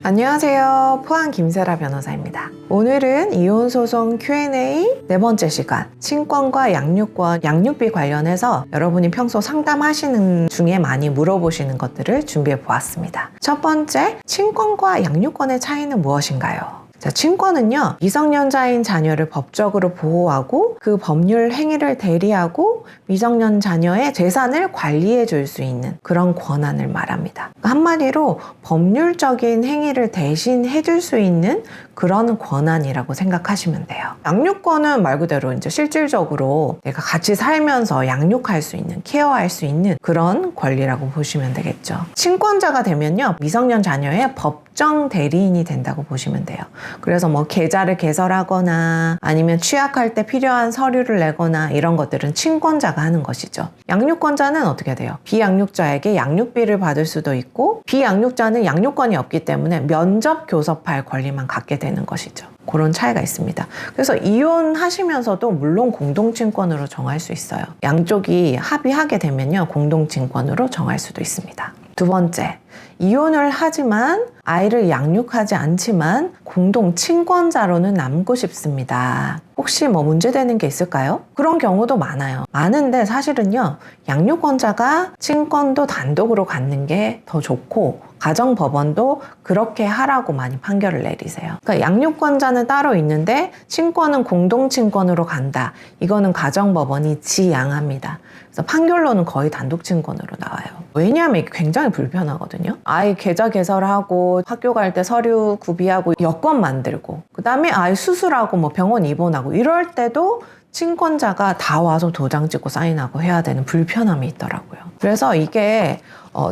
안녕하세요. 포항 김세라 변호사입니다. 오늘은 이혼소송 Q&A 네 번째 시간, 친권과 양육권, 양육비 관련해서 여러분이 평소 상담하시는 중에 많이 물어보시는 것들을 준비해 보았습니다. 첫 번째, 친권과 양육권의 차이는 무엇인가요? 자, 친권은요, 미성년자인 자녀를 법적으로 보호하고 그 법률 행위를 대리하고 미성년 자녀의 재산을 관리해 줄 수 있는 그런 권한을 말합니다. 한마디로 법률적인 행위를 대신 해줄 수 있는 그런 권한이라고 생각하시면 돼요. 양육권은 말 그대로 이제 실질적으로 내가 같이 살면서 양육할 수 있는, 케어할 수 있는 그런 권리라고 보시면 되겠죠. 친권자가 되면요, 미성년 자녀의 법정 대리인이 된다고 보시면 돼요. 그래서 뭐 계좌를 개설하거나 아니면 취약할 때 필요한 서류를 내거나 이런 것들은 친권자가 하는 것이죠. 양육권자는 어떻게 돼요? 비양육자에게 양육비를 받을 수도 있고, 비양육자는 양육권이 없기 때문에 면접 교섭할 권리만 갖게 되는 것이죠. 그런 차이가 있습니다. 그래서 이혼하시면서도 물론 공동친권으로 정할 수 있어요. 양쪽이 합의하게 되면요, 공동친권으로 정할 수도 있습니다. 두 번째, 이혼을 하지만 아이를 양육하지 않지만 공동친권자로는 남고 싶습니다. 혹시 뭐 문제되는 게 있을까요? 그런 경우도 많아요. 많은데 사실은요, 양육권자가 친권도 단독으로 갖는 게 더 좋고 가정법원도 그렇게 하라고 많이 판결을 내리세요. 그러니까 양육권자는 따로 있는데 친권은 공동친권으로 간다. 이거는 가정법원이 지양합니다. 그래서 판결로는 거의 단독친권으로 나와요. 왜냐하면 이게 굉장히 불편하거든요. 아이 계좌 개설하고 학교 갈 때 서류 구비하고 여권 만들고 그 다음에 아이 수술하고 뭐 병원 입원하고 이럴 때도 친권자가 다 와서 도장 찍고 사인하고 해야 되는 불편함이 있더라고요. 그래서 이게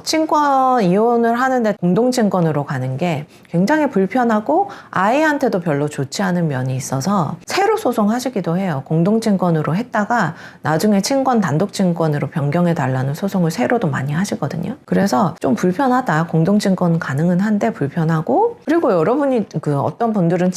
친권 이혼을 하는데 공동친권으로 가는 게 굉장히 불편하고 아이한테도 별로 좋지 않은 면이 있어서 새로 소송하시기도 해요. 공동친권으로 했다가 나중에 친권 단독친권으로 변경해 달라는 소송을 새로도 많이 하시거든요. 그래서 좀 불편하다. 공동친권 가능은 한데 불편하고, 그리고 여러분이 어떤 분들은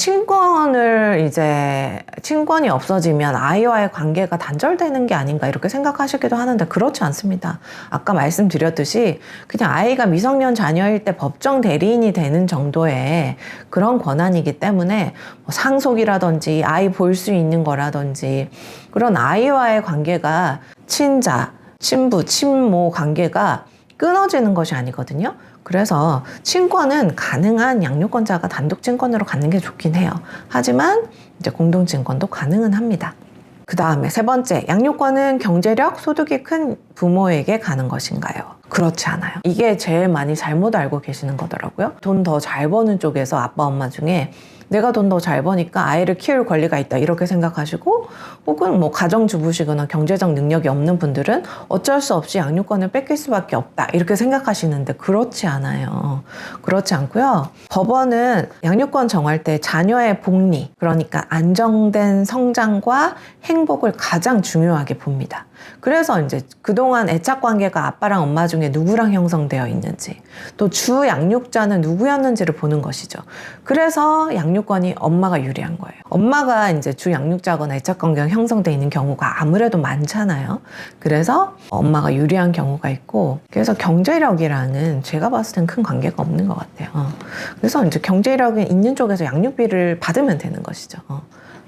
친권이 없어지면 아이와의 관계가 단절되는 게 아닌가 이렇게 생각하시기도 하는데 그렇지 않습니다. 아까 말씀드렸듯이 그냥 아이가 미성년 자녀일 때 법정 대리인이 되는 정도의 그런 권한이기 때문에 뭐 상속이라든지 아이 볼 수 있는 거라든지 그런 아이와의 관계가 친자, 친부, 친모 관계가 끊어지는 것이 아니거든요. 그래서 친권은 가능한 양육권자가 단독 친권으로 갖는 게 좋긴 해요. 하지만 이제 공동 친권도 가능은 합니다. 그 다음에 세 번째, 양육권은 경제력, 소득이 큰 부모에게 가는 것인가요? 그렇지 않아요. 이게 제일 많이 잘못 알고 계시는 거더라고요. 돈 더 잘 버는 쪽에서 아빠 엄마 중에 내가 돈 더 잘 버니까 아이를 키울 권리가 있다 이렇게 생각하시고, 혹은 뭐 가정주부시거나 경제적 능력이 없는 분들은 어쩔 수 없이 양육권을 뺏길 수밖에 없다 이렇게 생각하시는데 그렇지 않아요. 그렇지 않고요. 법원은 양육권 정할 때 자녀의 복리, 그러니까 안정된 성장과 행복을 가장 중요하게 봅니다. 그래서 이제 그동안 애착 관계가 아빠랑 엄마 중에 누구랑 형성되어 있는지, 또 주 양육자는 누구였는지를 보는 것이죠. 그래서 양육권이 엄마가 유리한 거예요. 엄마가 이제 주 양육자거나 애착 관계가 형성되어 있는 경우가 아무래도 많잖아요. 그래서 엄마가 유리한 경우가 있고, 그래서 경제력이랑은 제가 봤을 땐 큰 관계가 없는 것 같아요. 그래서 이제 경제력이 있는 쪽에서 양육비를 받으면 되는 것이죠.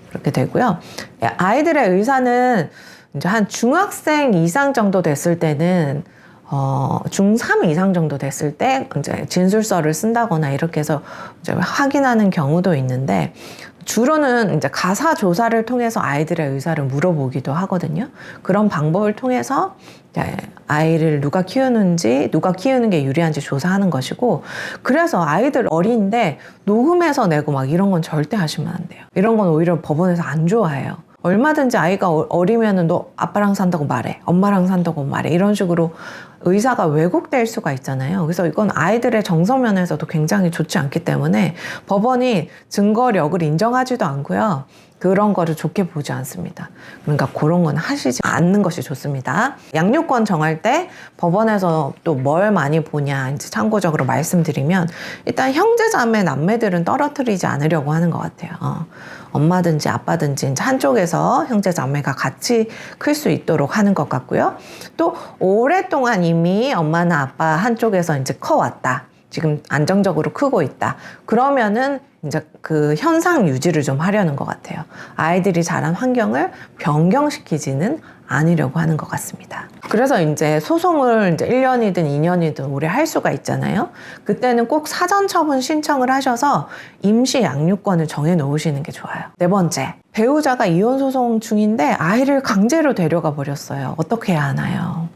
그렇게 되고요. 아이들의 의사는 이제 한 중학생 이상 정도 됐을 때는 중3 이상 정도 됐을 때 이제 진술서를 쓴다거나 이렇게 해서 이제 확인하는 경우도 있는데, 주로는 이제 가사 조사를 통해서 아이들의 의사를 물어보기도 하거든요. 그런 방법을 통해서 이제 아이를 누가 키우는지, 누가 키우는 게 유리한지 조사하는 것이고, 그래서 아이들 어린데 녹음해서 내고 막 이런 건 절대 하시면 안 돼요. 이런 건 오히려 법원에서 안 좋아해요. 얼마든지 아이가 어리면은 너 아빠랑 산다고 말해, 엄마랑 산다고 말해, 이런 식으로 의사가 왜곡될 수가 있잖아요. 그래서 이건 아이들의 정서면에서도 굉장히 좋지 않기 때문에 법원이 증거력을 인정하지도 않고요. 그런 거를 좋게 보지 않습니다. 그러니까 그런 건 하시지 않는 것이 좋습니다. 양육권 정할 때 법원에서 또 뭘 많이 보냐 이제 참고적으로 말씀드리면, 일단 형제자매 남매들은 떨어뜨리지 않으려고 하는 것 같아요. 엄마든지 아빠든지 이제 한쪽에서 형제자매가 같이 클 수 있도록 하는 것 같고요. 또 오랫동안 이미 엄마나 아빠 한쪽에서 이제 커왔다. 지금 안정적으로 크고 있다. 그러면은 이제 그 현상 유지를 좀 하려는 것 같아요. 아이들이 자란 환경을 변경시키지는 않으려고 하는 것 같습니다. 그래서 이제 소송을 이제 1년이든 2년이든 오래 할 수가 있잖아요. 그때는 꼭 사전 처분 신청을 하셔서 임시 양육권을 정해 놓으시는 게 좋아요. 네 번째, 배우자가 이혼 소송 중인데 아이를 강제로 데려가 버렸어요. 어떻게 해야 하나요?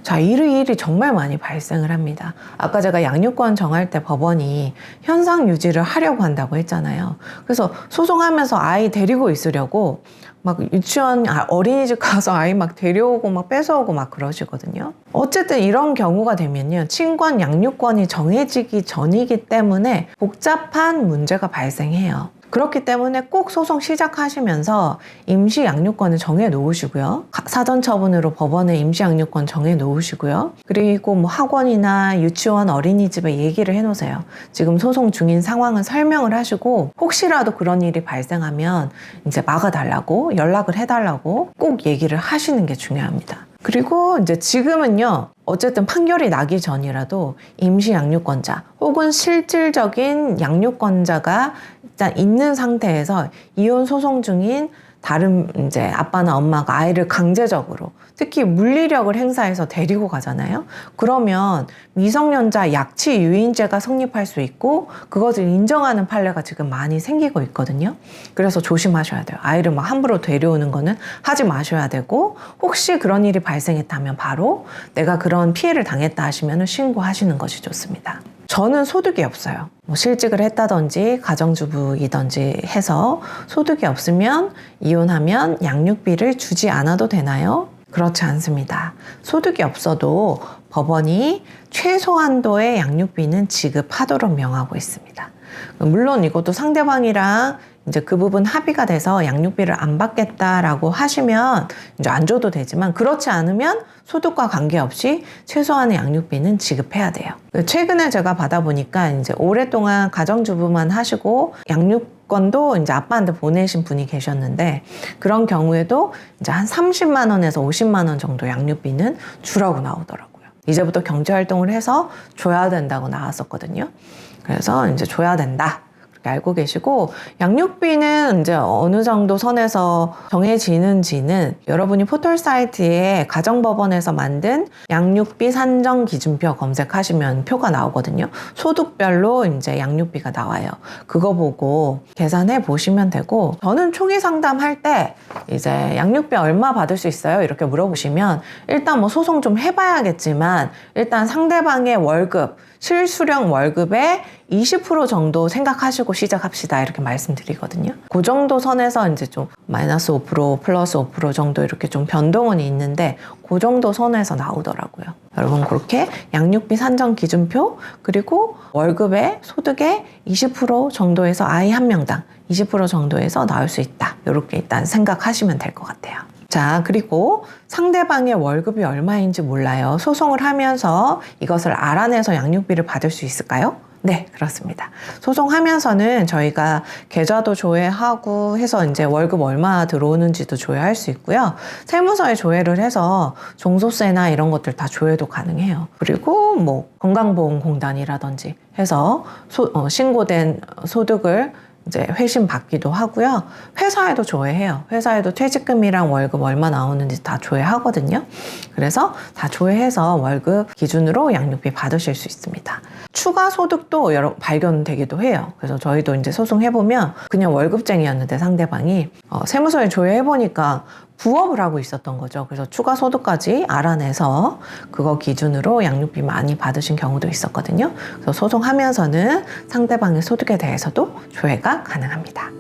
자, 이 일이 정말 많이 발생을 합니다. 아까 제가 양육권 정할 때 법원이 현상 유지를 하려고 한다고 했잖아요. 그래서 소송하면서 아이 데리고 있으려고 막 유치원, 어린이집 가서 아이 막 데려오고 막 뺏어오고 막 그러시거든요. 어쨌든 이런 경우가 되면요, 친권 양육권이 정해지기 전이기 때문에 복잡한 문제가 발생해요. 그렇기 때문에 꼭 소송 시작하시면서 임시 양육권을 정해 놓으시고요. 사전 처분으로 법원에 임시 양육권 정해 놓으시고요. 그리고 뭐 학원이나 유치원, 어린이집에 얘기를 해 놓으세요. 지금 소송 중인 상황을 설명을 하시고 혹시라도 그런 일이 발생하면 이제 막아달라고, 연락을 해달라고 꼭 얘기를 하시는 게 중요합니다. 그리고 이제 지금은요, 어쨌든 판결이 나기 전이라도 임시 양육권자 혹은 실질적인 양육권자가 일단 있는 상태에서 이혼 소송 중인 다른 이제 아빠나 엄마가 아이를 강제적으로, 특히 물리력을 행사해서 데리고 가잖아요. 그러면 미성년자 약취 유인죄가 성립할 수 있고 그것을 인정하는 판례가 지금 많이 생기고 있거든요. 그래서 조심하셔야 돼요. 아이를 막 함부로 데려오는 거는 하지 마셔야 되고, 혹시 그런 일이 발생했다면 바로 내가 그런 피해를 당했다 하시면 신고하시는 것이 좋습니다. 저는 소득이 없어요. 뭐 실직을 했다든지 가정주부이든지 해서 소득이 없으면 이혼하면 양육비를 주지 않아도 되나요? 그렇지 않습니다. 소득이 없어도 법원이 최소한도의 양육비는 지급하도록 명하고 있습니다. 물론 이것도 상대방이랑 이제 그 부분 합의가 돼서 양육비를 안 받겠다라고 하시면 이제 안 줘도 되지만, 그렇지 않으면 소득과 관계없이 최소한의 양육비는 지급해야 돼요. 최근에 제가 받아보니까 이제 오랫동안 가정주부만 하시고 양육권도 이제 아빠한테 보내신 분이 계셨는데, 그런 경우에도 이제 한 30만 원에서 50만 원 정도 양육비는 주라고 나오더라고요. 이제부터 경제활동을 해서 줘야 된다고 나왔었거든요. 그래서 이제 줘야 된다, 알고 계시고, 양육비는 이제 어느 정도 선에서 정해지는지는 여러분이 포털 사이트에 가정법원에서 만든 양육비 산정 기준표 검색하시면 표가 나오거든요. 소득별로 이제 양육비가 나와요. 그거 보고 계산해 보시면 되고, 저는 초기 상담할 때 이제 양육비 얼마 받을 수 있어요? 이렇게 물어보시면 일단 뭐 소송 좀 해봐야겠지만 일단 상대방의 월급, 실수령 월급의 20% 정도 생각하시고 시작합시다, 이렇게 말씀드리거든요. 그 정도 선에서 이제 좀 마이너스 5% 플러스 5% 정도 이렇게 좀 변동은 있는데 그 정도 선에서 나오더라고요. 여러분, 그렇게 양육비 산정 기준표, 그리고 월급의 소득의 20% 정도에서 아이 한 명당 20% 정도에서 나올 수 있다, 이렇게 일단 생각하시면 될 것 같아요. 자, 그리고 상대방의 월급이 얼마인지 몰라요. 소송을 하면서 이것을 알아내서 양육비를 받을 수 있을까요? 네, 그렇습니다. 소송하면서는 저희가 계좌도 조회하고 해서 이제 월급 얼마 들어오는지도 조회할 수 있고요. 세무서에 조회를 해서 종소세나 이런 것들 다 조회도 가능해요. 그리고 뭐 건강보험공단이라든지 해서 신고된 소득을 이제 회신 받기도 하고요. 회사에도 조회해요. 회사에도 퇴직금이랑 월급 얼마 나오는지 다 조회하거든요. 그래서 다 조회해서 월급 기준으로 양육비 받으실 수 있습니다. 추가 소득도 발견되기도 해요. 그래서 저희도 이제 소송해보면 그냥 월급쟁이였는데 상대방이 세무서에 조회해보니까 부업을 하고 있었던 거죠. 그래서 추가 소득까지 알아내서 그거 기준으로 양육비 많이 받으신 경우도 있었거든요. 그래서 소송하면서는 상대방의 소득에 대해서도 조회가 가능합니다.